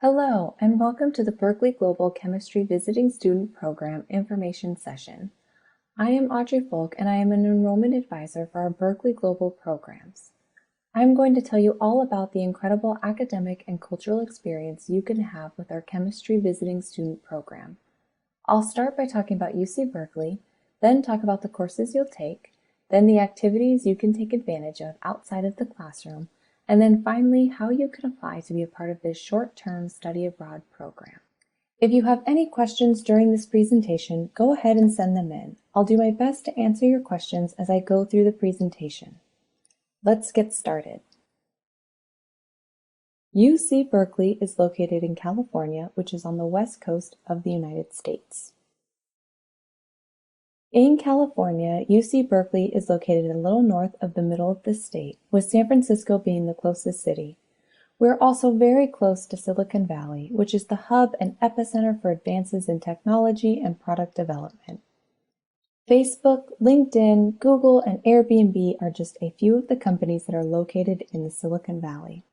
Hello, and welcome to the Berkeley Global Chemistry Visiting Student Program Information Session. I am Audrey Folk, and I am an enrollment advisor for our Berkeley Global programs. I'm going to tell you all about the incredible academic and cultural experience you can have with our Chemistry Visiting Student Program. I'll start by talking about UC Berkeley, then talk about the courses you'll take, then the activities you can take advantage of outside of the classroom, and then finally how you can apply to be a part of this short-term study abroad program. If you have any questions during this presentation, go ahead and send them in. I'll do my best to answer your questions as I go through the presentation. Let's get started. UC Berkeley is located in California, which is on the west coast of the United States. In California, UC Berkeley is located a little north of the middle of the state, with San Francisco being the closest city. We're also very close to Silicon Valley, which is the hub and epicenter for advances in technology and product development. Facebook, LinkedIn, Google, and Airbnb are just a few of the companies that are located in the Silicon Valley.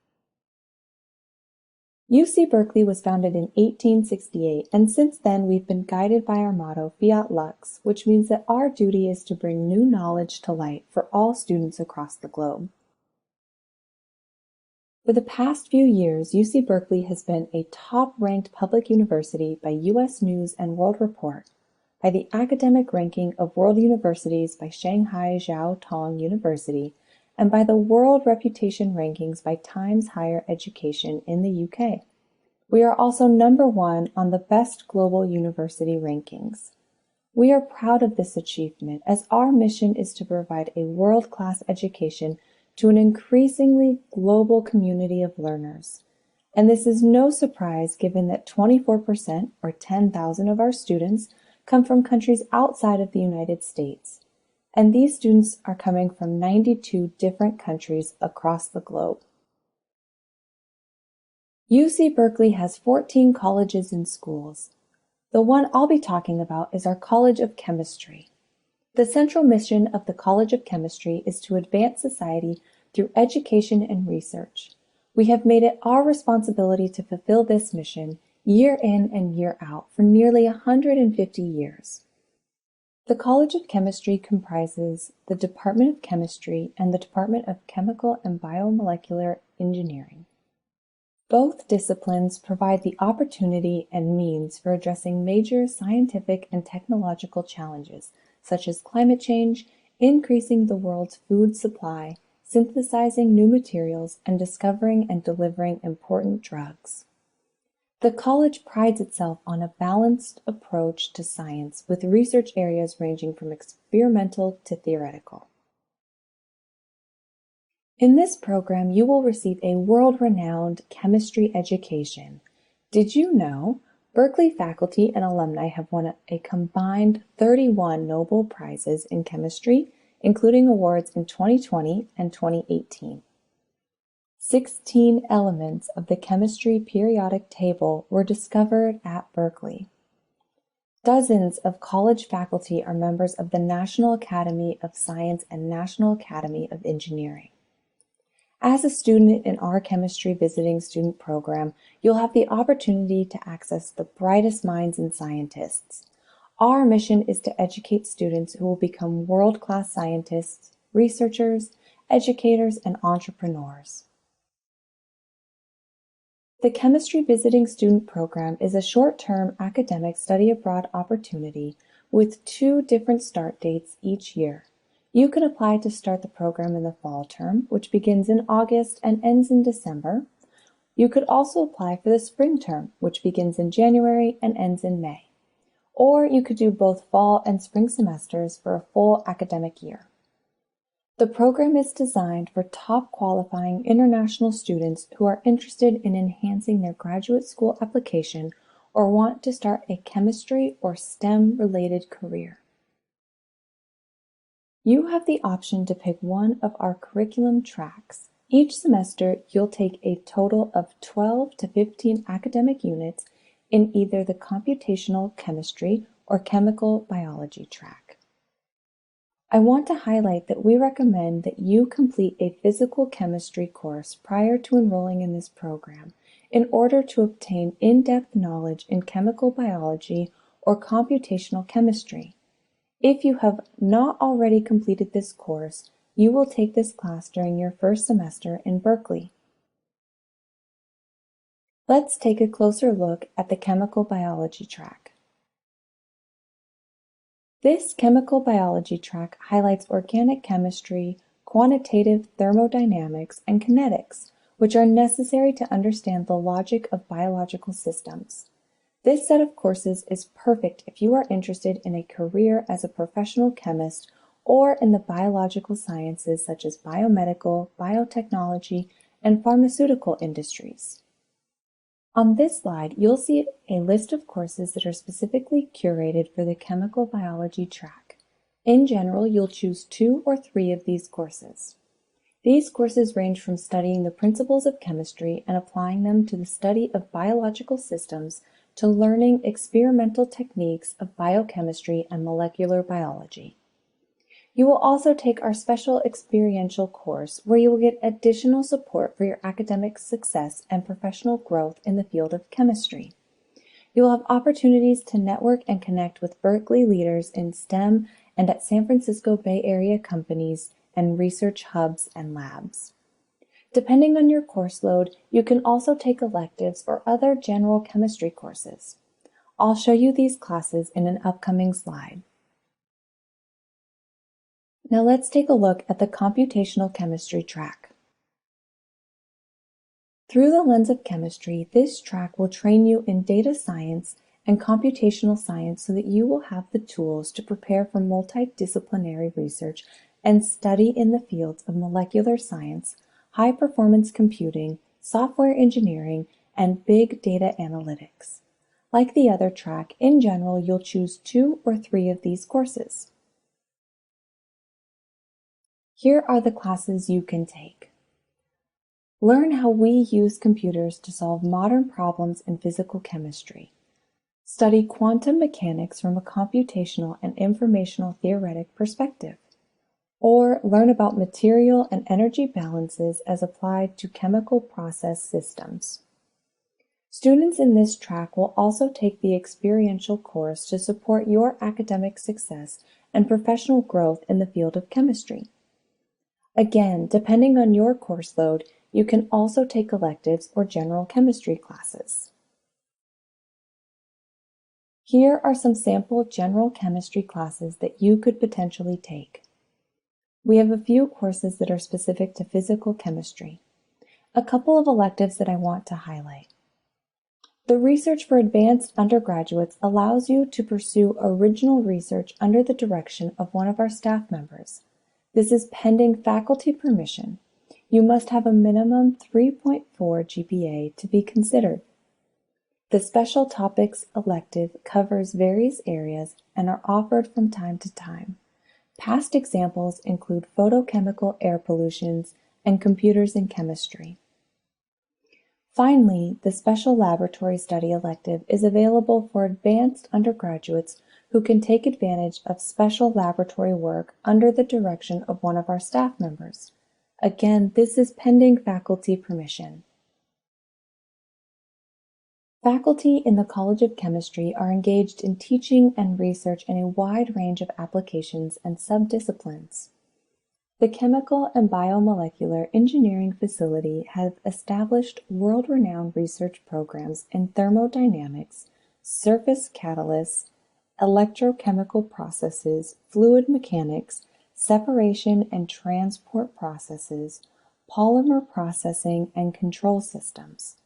UC Berkeley was founded in 1868, and since then we've been guided by our motto, Fiat Lux, which means that our duty is to bring new knowledge to light for all students across the globe. For the past few years, UC Berkeley has been a top-ranked public university by U.S. News and World Report, by the Academic Ranking of World Universities by Shanghai Jiao Tong University, and by the World Reputation Rankings by Times Higher Education in the UK. We are also number 1 on the Best Global University Rankings. We are proud of this achievement as our mission is to provide a world-class education to an increasingly global community of learners. And this is no surprise given that 24%, or 10,000 of our students, come from countries outside of the United States. And these students are coming from 92 different countries across the globe. UC Berkeley has 14 colleges and schools. The one I'll be talking about is our College of Chemistry. The central mission of the College of Chemistry is to advance society through education and research. We have made it our responsibility to fulfill this mission year in and year out for nearly 150 years. The College of Chemistry comprises the Department of Chemistry and the Department of Chemical and Biomolecular Engineering. Both disciplines provide the opportunity and means for addressing major scientific and technological challenges, such as climate change, increasing the world's food supply, synthesizing new materials, and discovering and delivering important drugs. The college prides itself on a balanced approach to science with research areas ranging from experimental to theoretical. In this program, you will receive a world-renowned chemistry education. Did you know Berkeley faculty and alumni have won a combined 31 Nobel Prizes in chemistry, including awards in 2020 and 2018. 16 elements of the chemistry periodic table were discovered at Berkeley. Dozens of college faculty are members of the National Academy of Science and National Academy of Engineering. As a student in our Chemistry Visiting Student Program, you'll have the opportunity to access the brightest minds and scientists. Our mission is to educate students who will become world-class scientists, researchers, educators, and entrepreneurs. The Chemistry Visiting Student Program is a short-term academic study abroad opportunity with 2 different start dates each year. You can apply to start the program in the fall term, which begins in August and ends in December. You could also apply for the spring term, which begins in January and ends in May. Or you could do both fall and spring semesters for a full academic year. The program is designed for top qualifying international students who are interested in enhancing their graduate school application or want to start a chemistry or STEM-related career. You have the option to pick one of our curriculum tracks. Each semester, you'll take a total of 12 to 15 academic units in either the computational chemistry or chemical biology track. I want to highlight that we recommend that you complete a physical chemistry course prior to enrolling in this program in order to obtain in-depth knowledge in chemical biology or computational chemistry. If you have not already completed this course, you will take this class during your first semester in Berkeley. Let's take a closer look at the chemical biology track. This chemical biology track highlights organic chemistry, quantitative thermodynamics, and kinetics, which are necessary to understand the logic of biological systems. This set of courses is perfect if you are interested in a career as a professional chemist or in the biological sciences such as biomedical, biotechnology, and pharmaceutical industries. On this slide, you'll see a list of courses that are specifically curated for the chemical biology track. In general, you'll choose 2 or 3 of these courses. These courses range from studying the principles of chemistry and applying them to the study of biological systems to learning experimental techniques of biochemistry and molecular biology. You will also take our special experiential course where you will get additional support for your academic success and professional growth in the field of chemistry. You will have opportunities to network and connect with Berkeley leaders in STEM and at San Francisco Bay Area companies and research hubs and labs. Depending on your course load, you can also take electives or other general chemistry courses. I'll show you these classes in an upcoming slide. Now let's take a look at the computational chemistry track. Through the lens of chemistry, this track will train you in data science and computational science so that you will have the tools to prepare for multidisciplinary research and study in the fields of molecular science, high-performance computing, software engineering, and big data analytics. Like the other track, in general, you'll choose 2 or 3 of these courses. Here are the classes you can take. Learn how we use computers to solve modern problems in physical chemistry. Study quantum mechanics from a computational and informational theoretic perspective. Or learn about material and energy balances as applied to chemical process systems. Students in this track will also take the experiential course to support your academic success and professional growth in the field of chemistry. Again, depending on your course load, you can also take electives or general chemistry classes. Here are some sample general chemistry classes that you could potentially take. We have a few courses that are specific to physical chemistry. A couple of electives that I want to highlight. The research for advanced undergraduates allows you to pursue original research under the direction of one of our staff members. This is pending faculty permission. You must have a minimum 3.4 GPA to be considered. The Special Topics elective covers various areas and are offered from time to time. Past examples include photochemical air pollutions and computers in chemistry. Finally, the Special Laboratory Study elective is available for advanced undergraduates who can take advantage of special laboratory work under the direction of one of our staff members. Again, this is pending faculty permission. Faculty in the College of Chemistry are engaged in teaching and research in a wide range of applications and subdisciplines. The Chemical and Biomolecular Engineering Facility has established world-renowned research programs in thermodynamics, surface catalysts, electrochemical processes, fluid mechanics, separation and transport processes, polymer processing, and control systems.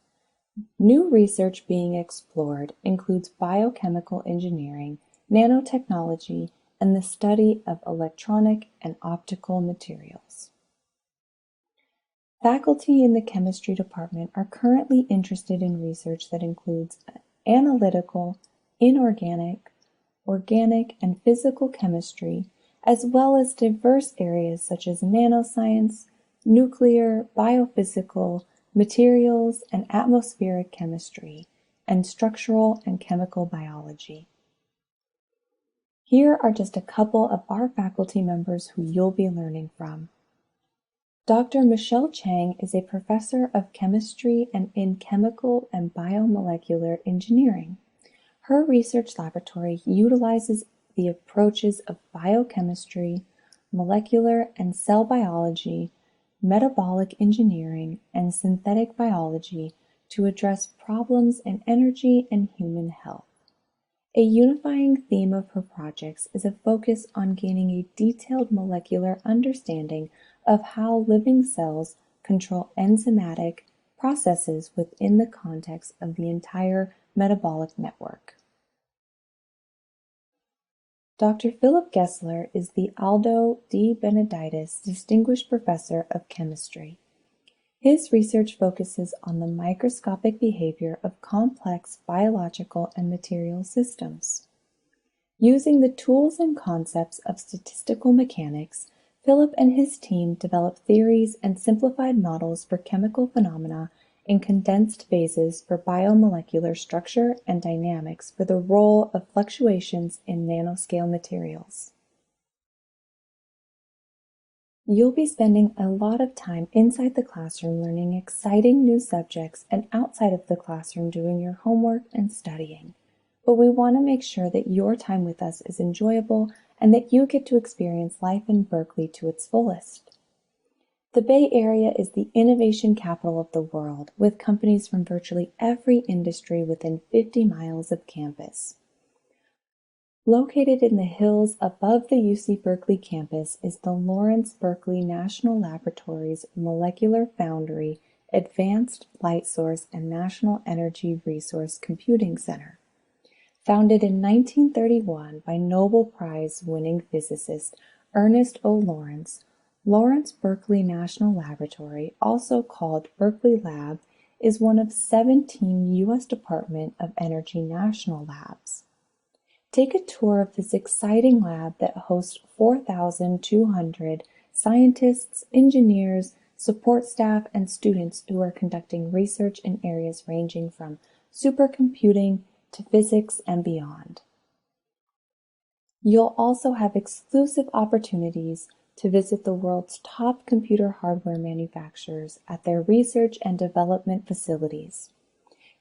New research being explored includes biochemical engineering, nanotechnology, and the study of electronic and optical materials. Faculty in the chemistry department are currently interested in research that includes analytical, inorganic, organic, and physical chemistry, as well as diverse areas such as nanoscience, nuclear, biophysical, materials and atmospheric chemistry, and structural and chemical biology. Here are just a couple of our faculty members who you'll be learning from. Dr. Michelle Chang is a professor of chemistry and in chemical and biomolecular engineering. Her research laboratory utilizes the approaches of biochemistry, molecular and cell biology, metabolic engineering, and synthetic biology to address problems in energy and human health. A unifying theme of her projects is a focus on gaining a detailed molecular understanding of how living cells control enzymatic processes within the context of the entire metabolic network. Dr. Philip Gessler is the Aldo D. Benedictis Distinguished Professor of Chemistry. His research focuses on the microscopic behavior of complex biological and material systems. Using the tools and concepts of statistical mechanics, Philip and his team developed theories and simplified models for chemical phenomena in condensed phases for biomolecular structure and dynamics for the role of fluctuations in nanoscale materials. You'll be spending a lot of time inside the classroom learning exciting new subjects and outside of the classroom doing your homework and studying. But we want to make sure that your time with us is enjoyable and that you get to experience life in Berkeley to its fullest. The Bay Area is the innovation capital of the world, with companies from virtually every industry within 50 miles of campus. Located in the hills above the UC Berkeley campus is the Lawrence Berkeley National Laboratory's Molecular Foundry, Advanced Light Source, and National Energy Resource Computing Center. Founded in 1931 by Nobel Prize-winning physicist Ernest O. Lawrence, Lawrence Berkeley National Laboratory, also called Berkeley Lab, is one of 17 U.S. Department of Energy national labs. Take a tour of this exciting lab that hosts 4,200 scientists, engineers, support staff, and students who are conducting research in areas ranging from supercomputing to physics and beyond. You'll also have exclusive opportunities to visit the world's top computer hardware manufacturers at their research and development facilities.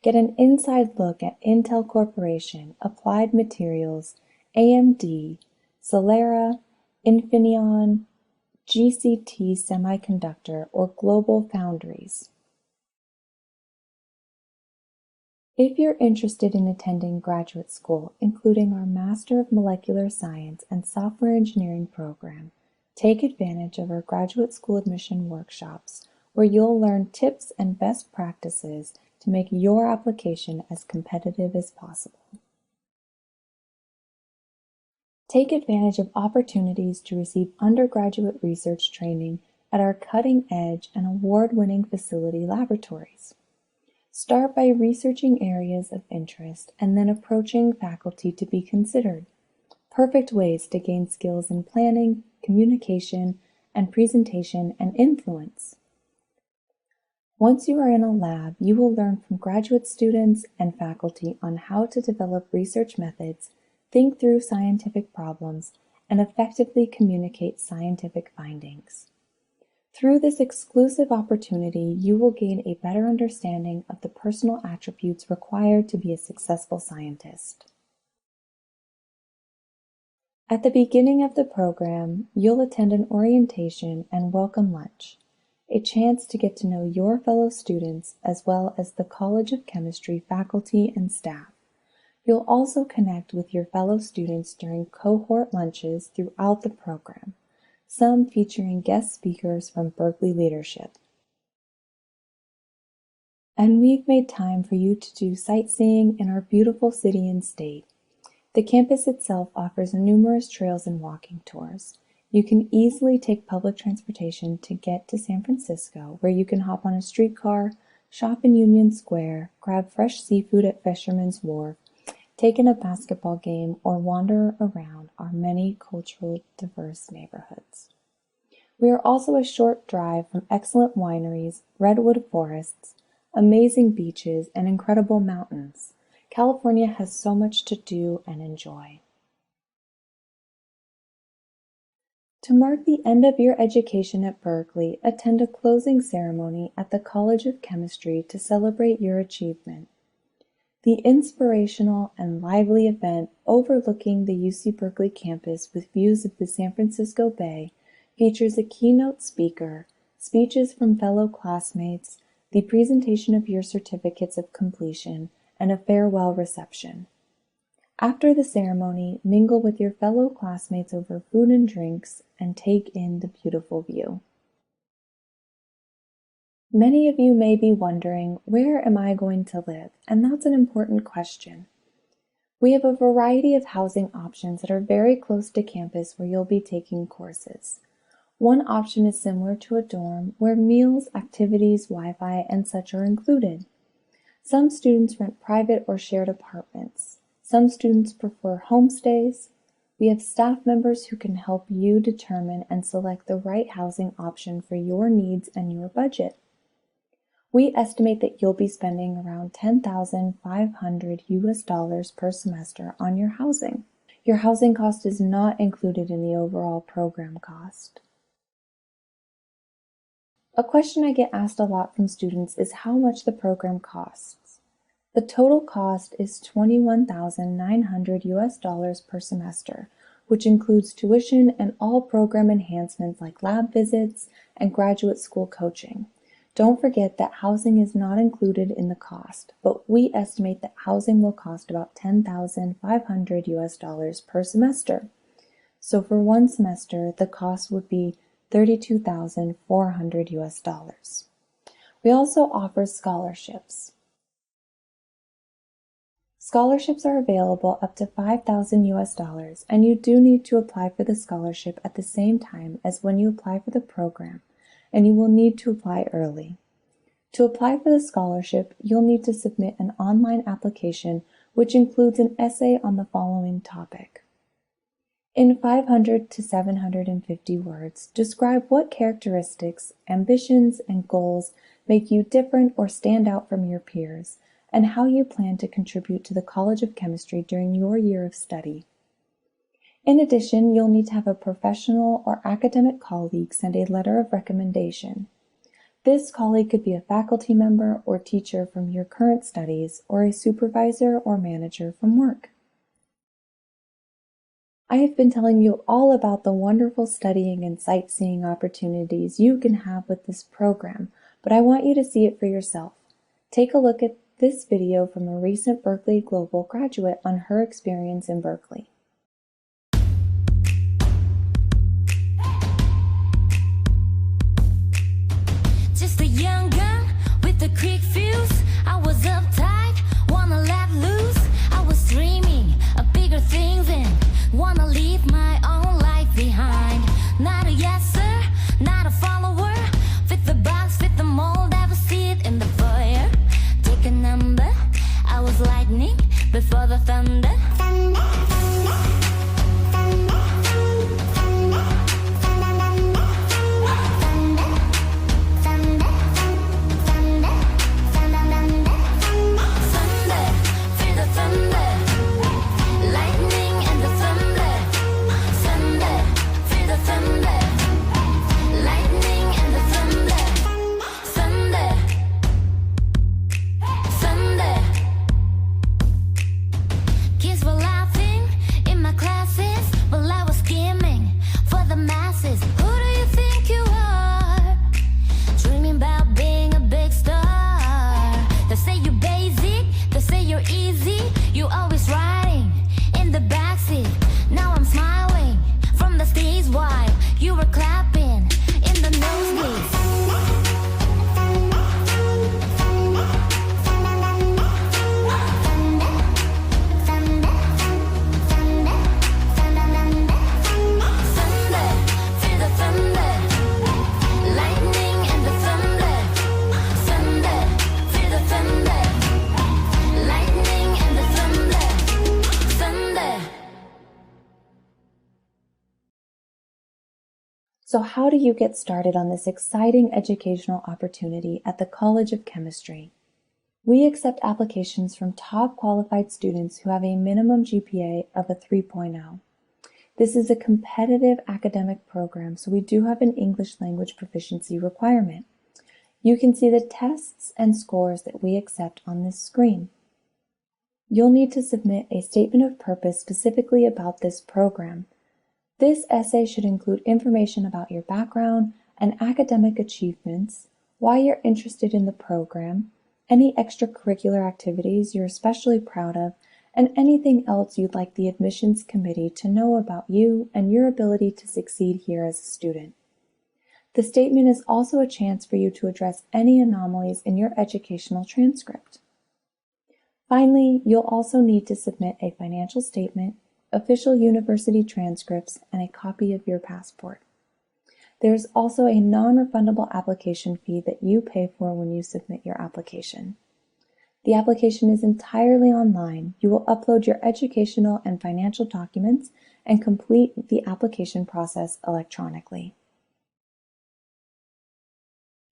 Get an inside look at Intel Corporation, Applied Materials, AMD, Celera, Infineon, GCT Semiconductor, or Global Foundries. If you're interested in attending graduate school, including our Master of Molecular Science and Software Engineering program, take advantage of our graduate school admission workshops, where you'll learn tips and best practices to make your application as competitive as possible. Take advantage of opportunities to receive undergraduate research training at our cutting-edge and award-winning facility laboratories. Start by researching areas of interest and then approaching faculty to be considered. Perfect ways to gain skills in planning, communication, and presentation and influence. Once you are in a lab, you will learn from graduate students and faculty on how to develop research methods, think through scientific problems, and effectively communicate scientific findings. Through this exclusive opportunity, you will gain a better understanding of the personal attributes required to be a successful scientist. At the beginning of the program, you'll attend an orientation and welcome lunch, a chance to get to know your fellow students as well as the College of Chemistry faculty and staff. You'll also connect with your fellow students during cohort lunches throughout the program, some featuring guest speakers from Berkeley leadership. And we've made time for you to do sightseeing in our beautiful city and state. The campus itself offers numerous trails and walking tours. You can easily take public transportation to get to San Francisco, where you can hop on a streetcar, shop in Union Square, grab fresh seafood at Fisherman's Wharf, take in a basketball game, or wander around our many culturally diverse neighborhoods. We are also a short drive from excellent wineries, redwood forests, amazing beaches, and incredible mountains. California has so much to do and enjoy. To mark the end of your education at Berkeley, attend a closing ceremony at the College of Chemistry to celebrate your achievement. The inspirational and lively event overlooking the UC Berkeley campus with views of the San Francisco Bay features a keynote speaker, speeches from fellow classmates, the presentation of your certificates of completion, and a farewell reception. After the ceremony, mingle with your fellow classmates over food and drinks and take in the beautiful view. Many of you may be wondering, where am I going to live? And that's an important question. We have a variety of housing options that are very close to campus where you'll be taking courses. One option is similar to a dorm where meals, activities, Wi-Fi, and such are included. Some students rent private or shared apartments. Some students prefer homestays. We have staff members who can help you determine and select the right housing option for your needs and your budget. We estimate that you'll be spending around $10,500 per semester on your housing. Your housing cost is not included in the overall program cost. A question I get asked a lot from students is how much the program costs. The total cost is $21,900 per semester, which includes tuition and all program enhancements like lab visits and graduate school coaching. Don't forget that housing is not included in the cost, but we estimate that housing will cost about $10,500 per semester. So for one semester, the cost would be $32,400. We also offer scholarships. Scholarships are available up to $5,000, and you do need to apply for the scholarship at the same time as when you apply for the program, and you will need to apply early. To apply for the scholarship, you'll need to submit an online application which includes an essay on the following topic. In 500 to 750 words, describe what characteristics, ambitions, and goals make you different or stand out from your peers, and how you plan to contribute to the College of Chemistry during your year of study. In addition, you'll need to have a professional or academic colleague send a letter of recommendation. This colleague could be a faculty member or teacher from your current studies, or a supervisor or manager from work. I have been telling you all about the wonderful studying and sightseeing opportunities you can have with this program, but I want you to see it for yourself. Take a look at this video from a recent Berkeley Global graduate on her experience in Berkeley. Just a young gun with a quick fuse. I was uptight, wanna let loose. I was dreaming of bigger things and wanna leave my own life behind. Not a yes sir, not a follower. Fit the box, fit the mold, ever see it in the foyer. Take a number, I was lightning before the thunder. So how do you get started on this exciting educational opportunity at the College of Chemistry? We accept applications from top qualified students who have a minimum GPA of a 3.0. This is a competitive academic program, so we do have an English language proficiency requirement. You can see the tests and scores that we accept on this screen. You'll need to submit a statement of purpose specifically about this program. This essay should include information about your background and academic achievements, why you're interested in the program, any extracurricular activities you're especially proud of, and anything else you'd like the admissions committee to know about you and your ability to succeed here as a student. The statement is also a chance for you to address any anomalies in your educational transcript. Finally, you'll also need to submit a financial statement, official university transcripts, and a copy of your passport. There is also a non-refundable application fee that you pay for when you submit your application. The application is entirely online. You will upload your educational and financial documents and complete the application process electronically.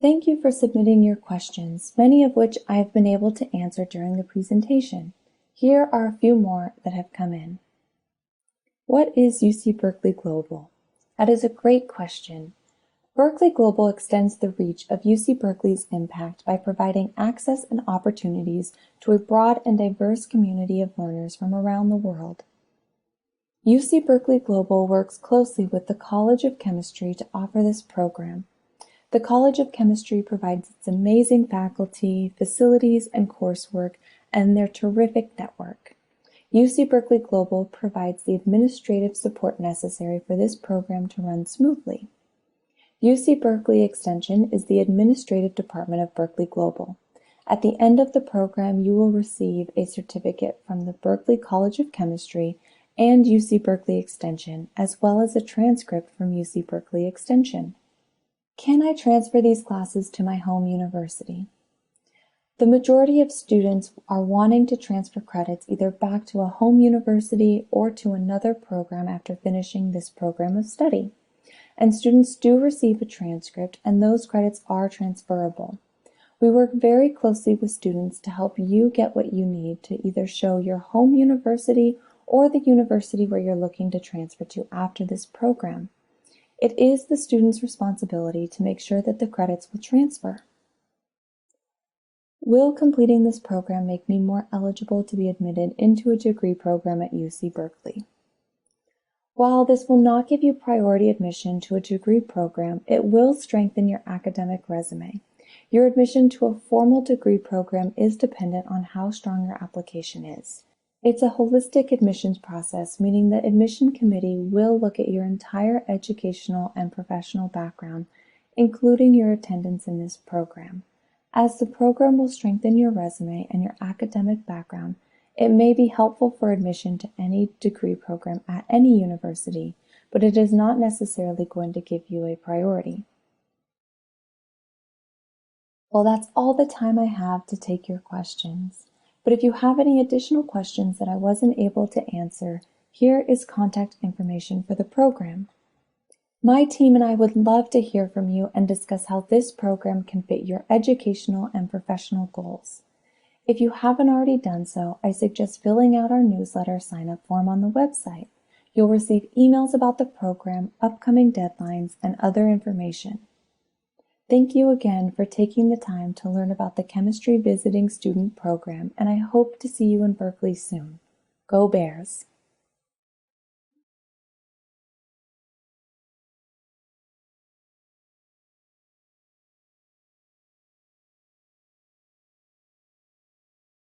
Thank you for submitting your questions, many of which I have been able to answer during the presentation. Here are a few more that have come in. What is UC Berkeley Global? That is a great question. Berkeley Global extends the reach of UC Berkeley's impact by providing access and opportunities to a broad and diverse community of learners from around the world. UC Berkeley Global works closely with the College of Chemistry to offer this program. The College of Chemistry provides its amazing faculty, facilities, and coursework, and their terrific network. UC Berkeley Global provides the administrative support necessary for this program to run smoothly. UC Berkeley Extension is the administrative department of Berkeley Global. At the end of the program, you will receive a certificate from the Berkeley College of Chemistry and UC Berkeley Extension, as well as a transcript from UC Berkeley Extension. Can I transfer these classes to my home university? The majority of students are wanting to transfer credits either back to a home university or to another program after finishing this program of study. And students do receive a transcript, and those credits are transferable. We work very closely with students to help you get what you need to either show your home university or the university where you're looking to transfer to after this program. It is the student's responsibility to make sure that the credits will transfer. Will completing this program make me more eligible to be admitted into a degree program at UC Berkeley? While this will not give you priority admission to a degree program, it will strengthen your academic resume. Your admission to a formal degree program is dependent on how strong your application is. It's a holistic admissions process, meaning the admission committee will look at your entire educational and professional background, including your attendance in this program. As the program will strengthen your resume and your academic background, it may be helpful for admission to any degree program at any university, but it is not necessarily going to give you a priority. Well, that's all the time I have to take your questions. But if you have any additional questions that I wasn't able to answer, here is contact information for the program. My team and I would love to hear from you and discuss how this program can fit your educational and professional goals. If you haven't already done so, I suggest filling out our newsletter sign-up form on the website. You'll receive emails about the program, upcoming deadlines, and other information. Thank you again for taking the time to learn about the Chemistry Visiting Student Program, and I hope to see you in Berkeley soon. Go Bears!